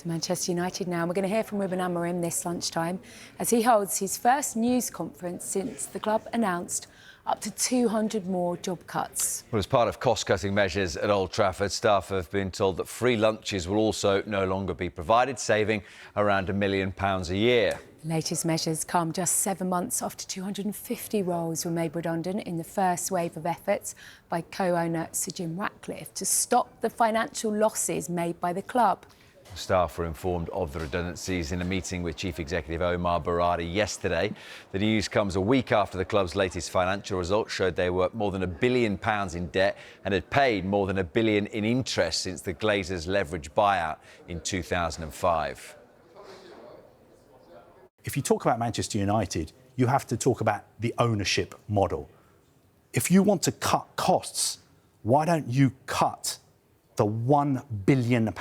To Manchester United now. We're going to hear from Ruben Amorim this lunchtime as he holds his first news conference since the club announced up to 200 more job cuts. Well, as part of cost-cutting measures at Old Trafford, staff have been told that free lunches will also no longer be provided, saving around £1 million a year. The latest measures come just 7 months after 250 roles were made redundant in the first wave of efforts by co-owner Sir Jim Ratcliffe to stop the financial losses made by the club. Staff were informed of the redundancies in a meeting with Chief Executive Omar Berradi yesterday. The news comes a week after the club's latest financial results showed they were more than £1 billion in debt and had paid more than £1 billion in interest since the Glazers' leverage buyout in 2005. If you talk about Manchester United, you have to talk about the ownership model. If you want to cut costs, why don't you cut the £1 billion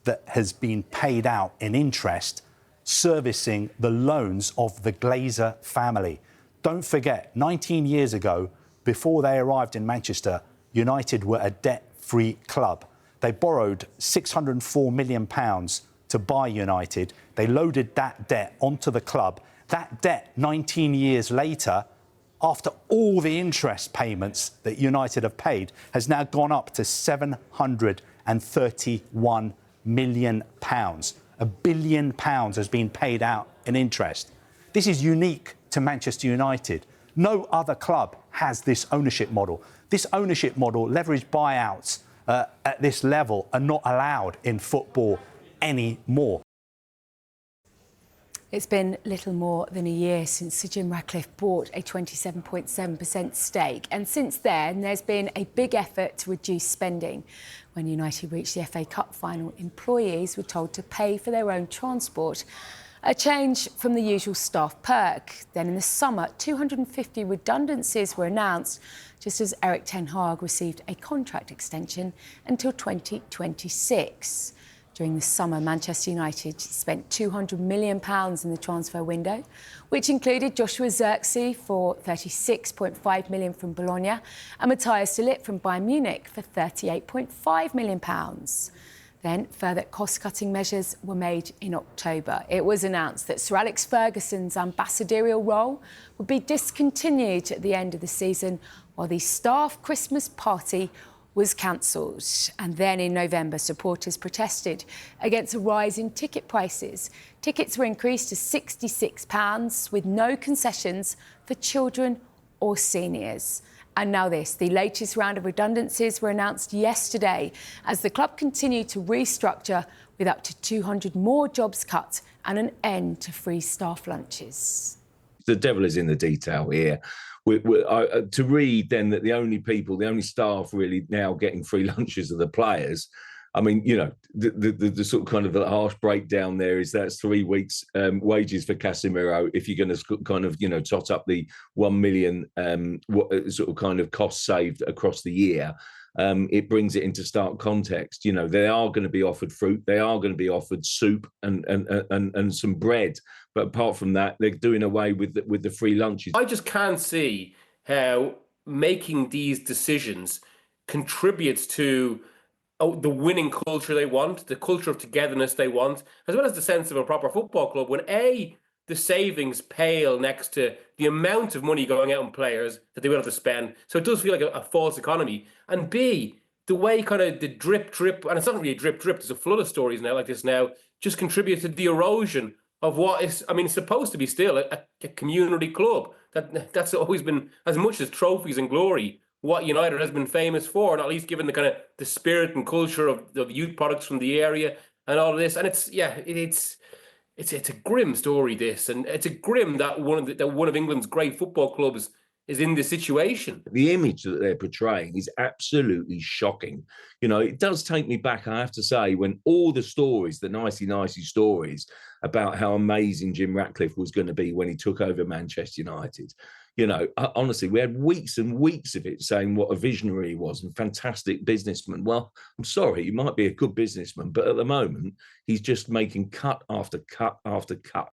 that has been paid out in interest, servicing the loans of the Glazer family? Don't forget, 19 years ago, before they arrived in Manchester, United were a debt-free club. They borrowed £604 million to buy United. They loaded that debt onto the club. That debt, 19 years later, after all the interest payments that United have paid, has now gone up to £731 million. £1 billion has been paid out in interest. This is unique to Manchester United. No other club has this ownership model. This ownership model, leveraged buyouts at this level, are not allowed in football anymore. It's been little more than a year since Sir Jim Ratcliffe bought a 27.7% stake, and since then there's been a big effort to reduce spending. When United reached the FA Cup final, employees were told to pay for their own transport, a change from the usual staff perk. Then in the summer, 250 redundancies were announced, just as Erik ten Hag received a contract extension until 2026. During the summer, Manchester United spent £200 million in the transfer window, which included Joshua Zirkzee for £36.5 million from Bologna and Matthias de Ligt from Bayern Munich for £38.5 million. Then further cost-cutting measures were made in October. It was announced that Sir Alex Ferguson's ambassadorial role would be discontinued at the end of the season, while the staff Christmas party was cancelled. And then in November, supporters protested against a rise in ticket prices. Tickets were increased to £66 with no concessions for children or seniors. And now this, the latest round of redundancies were announced yesterday as the club continued to restructure with up to 200 more jobs cut and an end to free staff lunches. The devil is in the detail here. To read then that the only staff really now getting free lunches are the players. I mean, you know, the sort of kind of the harsh breakdown there is that's 3 weeks wages for Casemiro if you're going to kind of, you know, tot up the 1 million sort of kind of cost saved across the year. It brings it into stark context. You know, they are going to be offered fruit, they are going to be offered soup and some bread. But apart from that, they're doing away with the free lunches. I just can't see how making these decisions contributes to the winning culture they want, the culture of togetherness they want, as well as the sense of a proper football club. When A, the savings pale next to the amount of money going out on players that they will have to spend, so it does feel like a false economy. And B, the way kind of the drip, and it's not really a drip, there's a flood of stories now like this now, just contribute to the erosion of what is, I mean, it's supposed to be still a community club. That's always been, as much as trophies and glory, what United has been famous for, and at least given the kind of the spirit and culture of youth products from the area and all of this. And it's a grim story, this, and it's a grim that one of England's great football clubs is in this situation. The image that they're portraying is absolutely shocking. You know, it does take me back, I have to say, when all the stories, the nicey stories about how amazing Jim Ratcliffe was going to be when he took over Manchester United. You know, honestly, we had weeks and weeks of it saying what a visionary he was and fantastic businessman. Well, I'm sorry, he might be a good businessman, but at the moment, he's just making cut after cut after cut.